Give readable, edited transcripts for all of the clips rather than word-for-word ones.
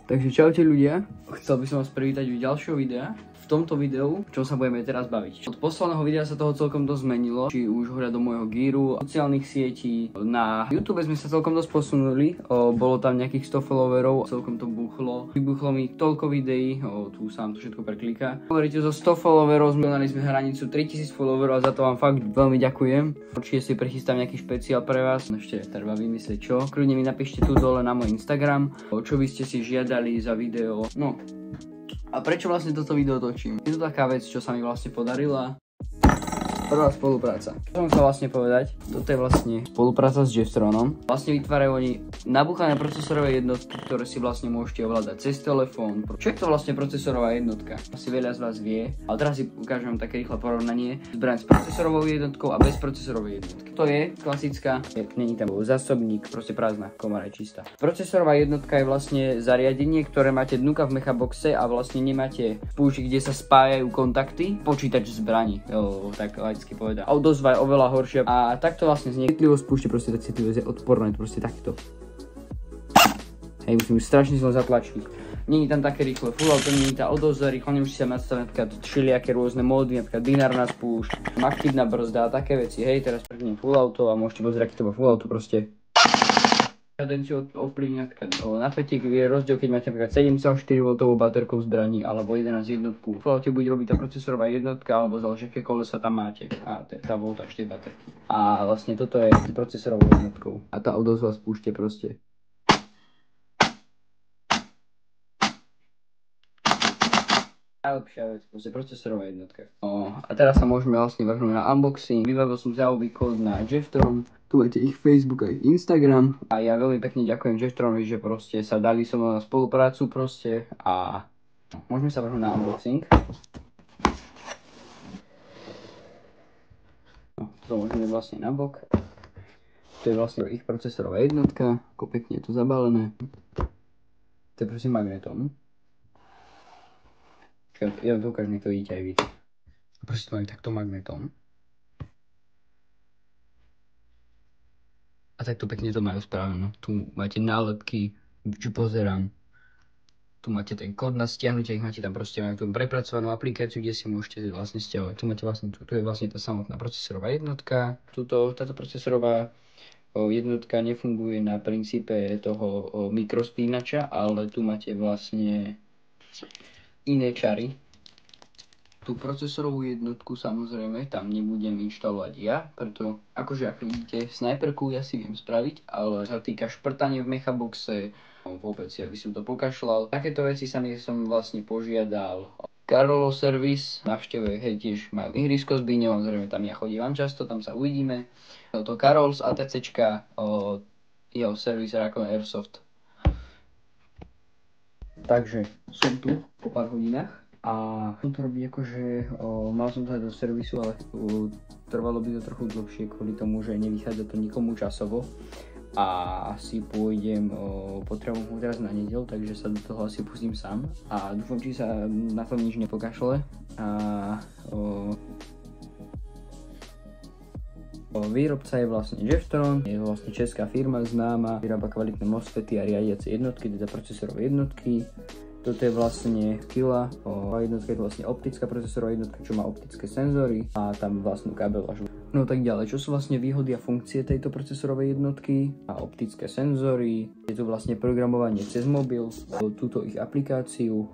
Takže čaute ľudia, chcel by som vás privítať v ďalšieho videa. V tomto videu, čo sa budeme teraz baviť. Od posledného videa sa toho celkom dosť zmenilo, či už hľadom do môjho gíru, sociálnych sietí. Na YouTube sme sa celkom dosť posunuli, bolo tam nejakých 100 followerov, celkom to buchlo. Vybuchlo mi toľko videí, tu sa vám to všetko prekliká. Hovoríte, zo 100 followerov mali sme hranicu 3000 followerov a za to vám fakt veľmi ďakujem. Určite si prechystám nejaký špeciál pre vás, ešte treba vymyslieť čo. Kľudne mi napíšte tu dole na môj Instagram, čo by ste si žiadali za video. No. A prečo vlastne toto video točím? Je to taká vec, čo sa mi vlastne podarila. Prvá spolupráca. Čo som chcel vlastne povedať? Toto je vlastne spolupráca s Jefftronom. Vlastne vytvárajú oni nabúchané procesorové jednotky, ktoré si vlastne môžete ovládať cez telefón. Čo je to vlastne procesorová jednotka? Asi veľa z vás vie, ale teraz si ukážem také rýchle porovnanie zbraň s procesorovou jednotkou a bez procesorovej jednotky. To je klasická, není tam zásobník, proste prázdna, komora je čistá. Procesorová jednotka je vlastne zariadenie, ktoré máte dnuka v mechaboxe a vlastne nemáte spúšť, kde sa spájajú kontakty, počítač zbraní, tak laicky povedať. A odozva je oveľa horšia a takto vlastne znie. Citlivosť spúšte, proste tak citlivosť je odporná, proste takto. Hej, musím strašne zle zatlačiť. Není tam také rýchle full auto, není tá odozva, rýchlo nemusí sa nastaviť napríklad všelijaké rôzne módy, napríklad binárna spúšť, aktívna brzda a také veci. Hej, teraz prepnem full auto a môžete pozrieť, aký to má full auto proste. Kadenciu ovplyvňuje napätie, je rozdiel, keď máte napríklad 7,4V baterkou v zbraní alebo 11 jednotku. V aute bude robiť tá procesorová jednotka alebo záleží, aké kolesa tam máte. A tá voltáž tej baterky. A vlastne toto je procesorovou jednotkou. A tá odozva spúšte proste. Najlepšia vec, proste procesorová jednotka. A teraz sa môžeme vlastne vrhnúť na unboxing. Vybavil som záľubý kód na Jefftron. Tu máte ich Facebook aj Instagram. A ja veľmi pekne ďakujem Jefftronovi, že proste sa dali so mnou na spoluprácu proste. A môžeme sa vrhnúť na unboxing. To môžeme vlastne na bok. To je vlastne ich procesorová jednotka. Ako pekne je to zabalené. To je proste magnetom. Ja vám to ukážem, nech to vidíte aj vy. Proste to majú takto magnetom. A takto pekne to majú spravené. Tu máte nálepky, čo pozerám. Tu máte ten kód na stiahnutie, ich máte tam proste, majú tú prepracovanú aplikáciu, kde si môžete vlastne stiahovať. Tu máte vlastne, tu je vlastne tá samotná procesorová jednotka. Táto procesorová jednotka nefunguje na princípe toho mikrospínača, ale tu máte vlastne iné čary. Tú procesorovú jednotku samozrejme tam nebudem inštalovať ja, preto akože ako vidíte, sniperku ja si viem spraviť, ale sa týka šprtania v mechaboxe, vôbec ja by som to pokašľal. Takéto veci som vlastne požiadal Karolov servis, navštevuje, hej, tiež majú ihrisko s Bíňou, zrejme tam ja chodím často, tam sa uvidíme. To Karol z ATCčka, jeho servis Rakon Airsoft. Takže som tu po pár hodinách a som to robiť akože, mal som to aj do servisu, ale trvalo by to trochu dlhšie kvôli tomu, že nevychádza to nikomu časovo a asi pôjdem, potrebujem teraz na nedeľu, takže sa do toho asi pustím sám a dúfam, či sa na to nič nepokašle a výrobca je vlastne Jefftron, je to vlastne česká firma známa, vyrába kvalitné MOSFETy a riadiace jednotky, teda procesorové jednotky. Toto je vlastne Kila, jednotka je to vlastne optická procesorová jednotka, čo má optické senzory a tam vlastnú kabeláž. No tak ďalej, čo sú vlastne výhody a funkcie tejto procesorovej jednotky a optické senzory, je tu vlastne programovanie cez mobil, túto ich aplikáciu,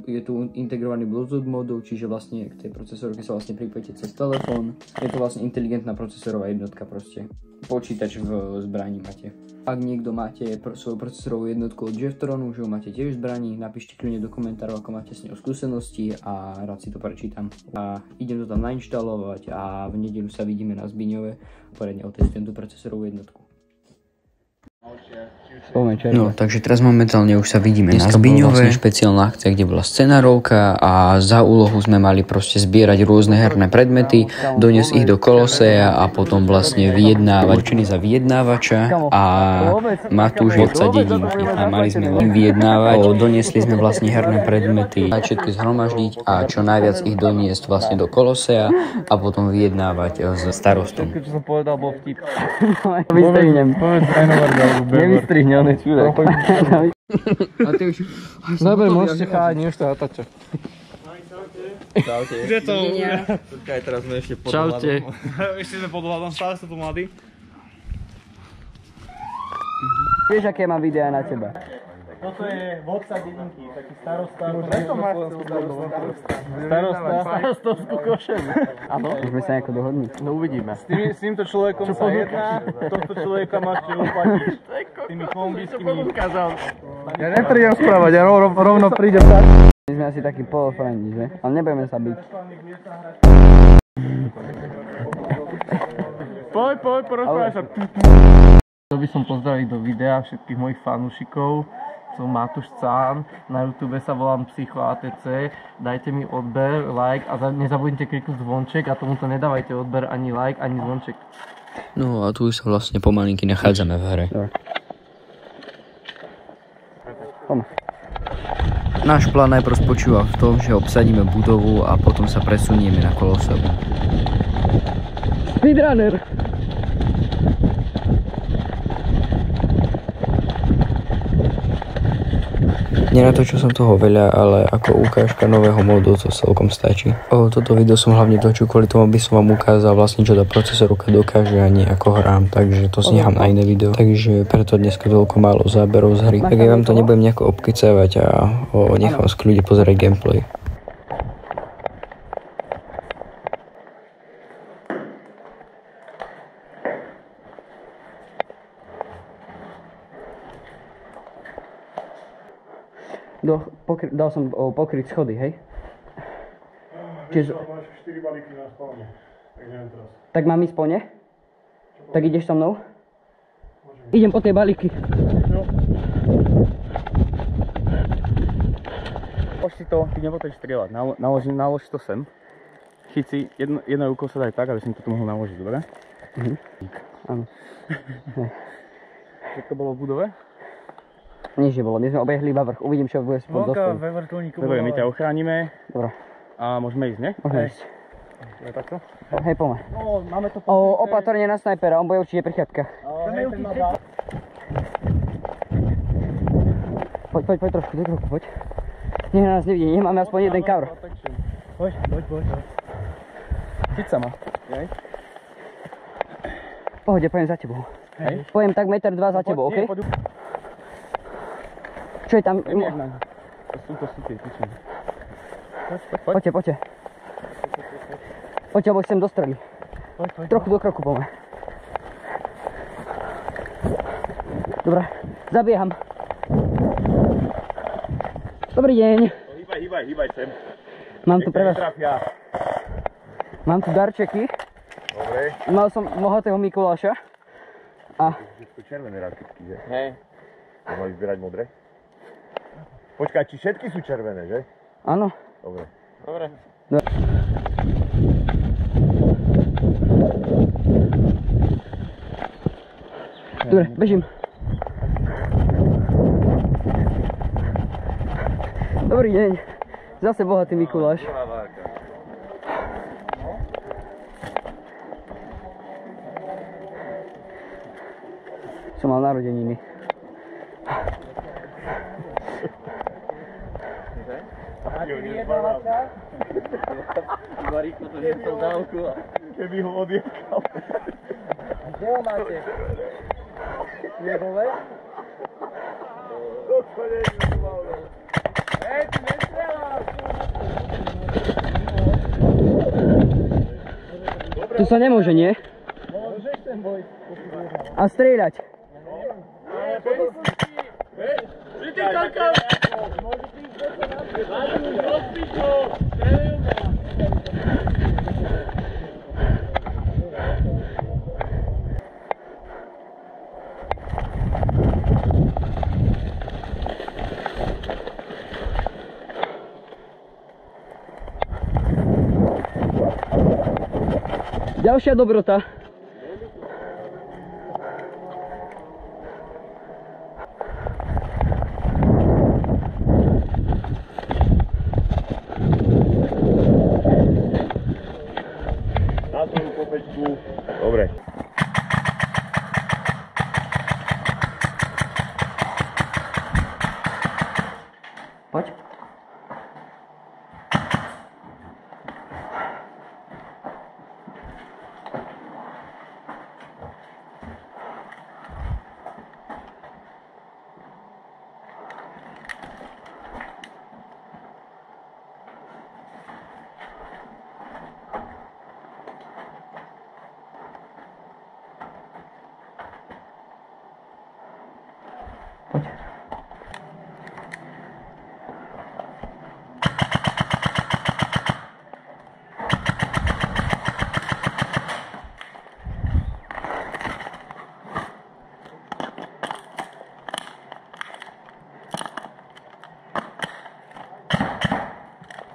je tu integrovaný Bluetooth modul, čiže vlastne k tej procesorke sa vlastne pripojíte cez telefón, je to vlastne inteligentná procesorová jednotka proste, počítač v zbraní máte. Ak niekto máte svoju procesorovú jednotku od Jeftronu, že ho máte tiež v zbraní, napíšte kľudne do komentárov, ako máte s ňou skúsenosti a rád si to prečítam. A idem to tam nainštalovať a v nedeľu sa vidíme na Zbiňove, poriadne otestujem tú procesorovú jednotku. No, takže teraz momentálne už sa vidíme na Zbiňove. Vlastne špeciálna akcia, kde bola scenárovka a za úlohu sme mali proste zbierať rôzne herné predmety, doniesť ich do Kolosea a potom vlastne vyjednávať. Určený za vyjednávača a Matúš vodca dedinky. A mali sme len vyjednávať. Doniesli sme vlastne herné predmety, všetky zhromaždiť a čo najviac ich doniesť vlastne do Kolosea a potom vyjednávať s starostom. Všetko, čo som povedal, bol vtip. Vystrihnem. Povedz trénovar, Nevystrihne, on je čudák. A ty už... Dobre, môžete cháť, už to natáča. Čaute. Kde to? Počkaj, teraz sme ešte pod Čaute. Ešte sme pod hľadom, stále sú tu mladí. Vieš, aké mám videá na teba? Toto je vodca dedinky, taký starosta. Preto máš starostovskú košelu. Áno. Môžeme sa nejako dohodnúť. No uvidíme. S týmto človekom sa jedná, tohto človeka máš uplatiť tými kolumbijskými. Ja neprídem správať, ja rovno prídem tak. My sme asi takí polofrendi, že? Ale nebudeme sa byť. Poď, porozprávaj sa. Chcel by som pozdraviť do videa všetkých mojich fanúšikov. Som Matúš Cán, na YouTube sa volám Psycho ATC, dajte mi odber, like a nezabudnite kliknúť zvonček a tomuto nedávajte odber ani like, ani zvonček. No a tu už sa vlastne pomalinky nachádzame v hre. Náš plán najprv spočíva v tom, že obsadíme budovu a potom sa presunieme na Koloseum. Speedrunner! Nenatočil som toho veľa, ale ako ukážka nového modu to celkom stačí. Toto video som hlavne točil kvôli tomu, aby som vám ukázal vlastne, čo tá procesorka dokáže a nie ako hrám, takže to si nechám na iné video. Takže preto dneska toľko málo záberov z hry. Tak ja vám to nebudem nejako obkecávať a nechám vás kľudne pozerať gameplay. Dal som pokryť schody, hej? Čiže... Máš 4 balíky na spálne, tak neviem teraz. Tak mám ísť po ne? Tak ideš so mnou? Idem po tie balíky. Poď si to, ty nepotrebuješ strieľať, nalož to sem. Chyť si, jedno rukou sa daj tak, aby som to tu mohol naložiť, dobre? Áno. Jak to bolo v budove? Nič nebolo, my sme obehli iba vrch, uvidím, čo bude spod zospodu. Ve vrtulníku. Dobre, my ťa ochránime. Dobre. A môžeme ísť, ne? Môžeme ísť. Je takto? Hej, poďme. No, máme to Opatrne na snajpera, on bude určite pri chatkách. Poď trošku, poď. Nech nás nevidí, máme aspoň jeden cover. Poď. Chyť sa ma. Pohode, pojem za tebou. Hej. Pojem tak 1,2 m za tebou, okej? Čo je tam? To sú tie tyčiny. Poďte. Poďte, lebo sem dostreli. Trochu do kroku poďme. Dobre, zabieham. Dobrý deň. Hýbaj sem. Mám tu pre vás. Mám tu darčeky. Dobre. Mal som mohatého Mikuláša. A... Všetko červené raketky, že? Hej. Mali zbierať modré? Počkaj, či všetky sú červené, že? Áno. Dobre. Dobre, bežím. Dobrý deň. Zase bohatý Mikuláš. Som mal narodeniny. Keby ho odjekal. Kde ho máte? Je dole? Hej, ty nestrieľaš! Tu sa nemôže, nie? Môžeš ten boj. A strieľať. Ďalšia dobrota. Na svoju kopečku. Dobre.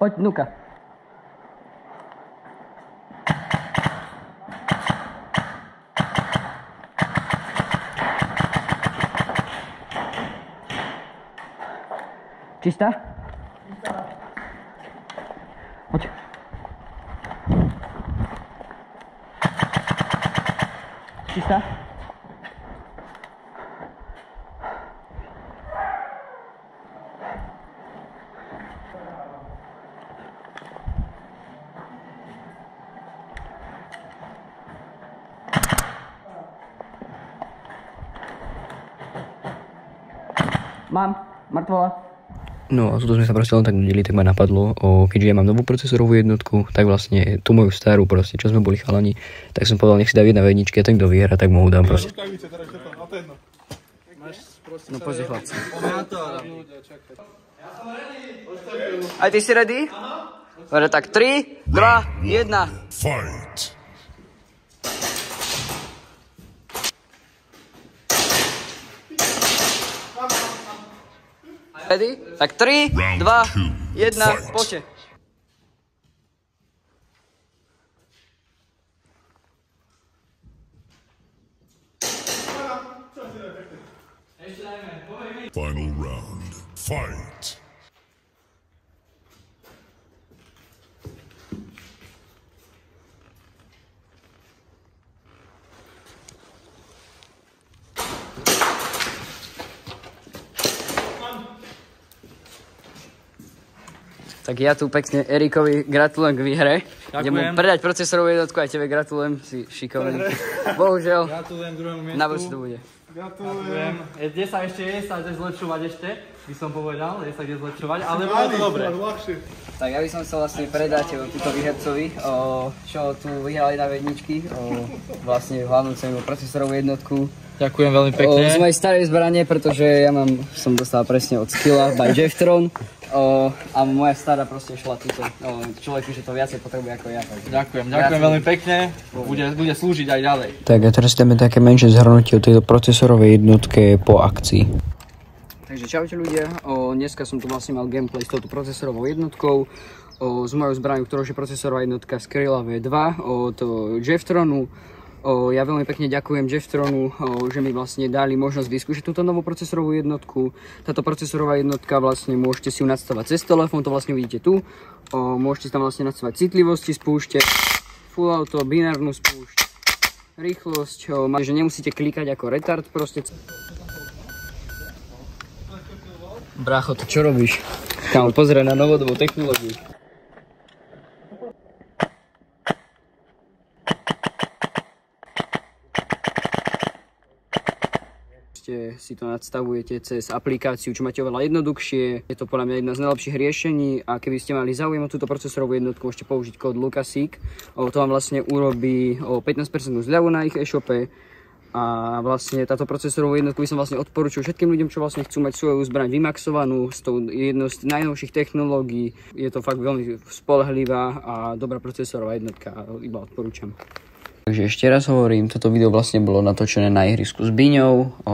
Poď, Nuka. Čistá? Poď. Čistá? Mám, mŕtvola. No a toto sme sa proste len tak nudili, tak ma napadlo, keďže ja mám novú procesorovú jednotku, tak vlastne tú moju starú proste, čo sme boli chalani, tak som povedal, nech si dá jedna vedničky a ten kto vyhrá, tak mu ho dám proste. No poď chlapci. Aj ty si ready? Dobre, tak 3, 2, 1. Fight! Ready? Tak 3, 2, 1, poďte. Final round. Fight! Tak ja tu pekne Erikovi gratulujem k výhre. Idem mu predať procesorovú jednotku, aj tebe gratulujem, si šikovný. Bohužiaľ, Gratulujem druhému miestu. na budúce to bude. Gratulujem. Kde sa ešte je, sa ide zlepšovať ešte, by som povedal, je sa kde zlepšovať, ale bolo to dobré. Tak ja by som chcel vlastne predať túto výhercovi, čo tu vyhrali na vedničky, vlastne hlavnú cenu procesorovú jednotku. Ďakujem veľmi pekne. Z mojej starej zbrane, pretože som dostal presne od Skilla by Jeftron. A moja stará proste šla túto. Človek, že to viacej potrebuje ako ja. Ďakujem veľmi pekne. Bude slúžiť aj ďalej. Tak a teraz dáme také menšie zhrnutie o tejto procesorovej jednotke po akcii. Takže čaute ľudia, dneska som tu vlastne mal gameplay s touto procesorovou jednotkou. S mojou zbraňou, ktorou je procesorová jednotka Skrilla V2 od Jeftronu. Ja veľmi pekne ďakujem Jeftronu, že mi vlastne dali možnosť vyskúšať túto novú procesorovú jednotku. Táto procesorová jednotka vlastne môžete si ju nastavať cez telefón, to vlastne vidíte tu. Môžete tam vlastne nastavať citlivosti spúšte, full auto, binárnu spúšť, rýchlosť, že nemusíte klikať ako retard proste. Brácho, to čo robíš? Kámo, pozeraj na novodobú technológiu. Si to nadstavujete cez aplikáciu, čo máte oveľa jednoduchšie. Je to podľa mňa jedna z najlepších riešení a keby ste mali záujem o túto procesorovú jednotku, môžete použiť kód LUKASIK. To vám vlastne urobí 15% zľavu na ich e-shope a vlastne táto procesorovú jednotku by som vlastne odporúčil všetkým ľuďom, čo vlastne chcú mať svoju zbraň vymaxovanú s tou jednou z najnovších technológií. Je to fakt veľmi spoľahlivá a dobrá procesorová jednotka, iba odporúčam. Takže ešte raz hovorím, toto video vlastne bolo natočené na ihrisku s Byňou.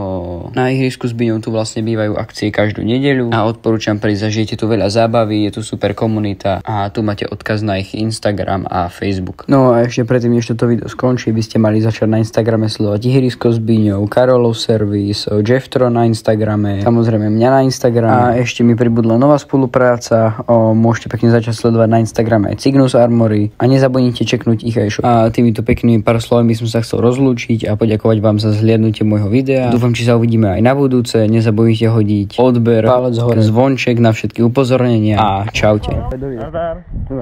Na ihrisku s Byňou tu vlastne bývajú akcie každú nedeľu a odporúčam prísť, zažijete tu veľa zábavy, je tu super komunita a tu máte odkaz na ich Instagram a Facebook. No a ešte predtým, než toto video skončí, by ste mali začať na Instagrame sledovať ihrisko s Byňou, Karolov servis, Jeftron na Instagrame, samozrejme mňa na Instagrame a ešte mi pribudla nová spolupráca, môžete pekne začať sledovať na Instagrame aj Cygnus Armory a nezabudnite čeknúť ich e-shop. A týmito peknými pár slovami by som sa chcel rozlúčiť a poďakovať vám za zhliadnutie môjho videa. Dúfam, či sa uvidíme aj na budúce. Nezabudnite hodiť odber, palec hore, zvonček na všetky upozornenia a čaute.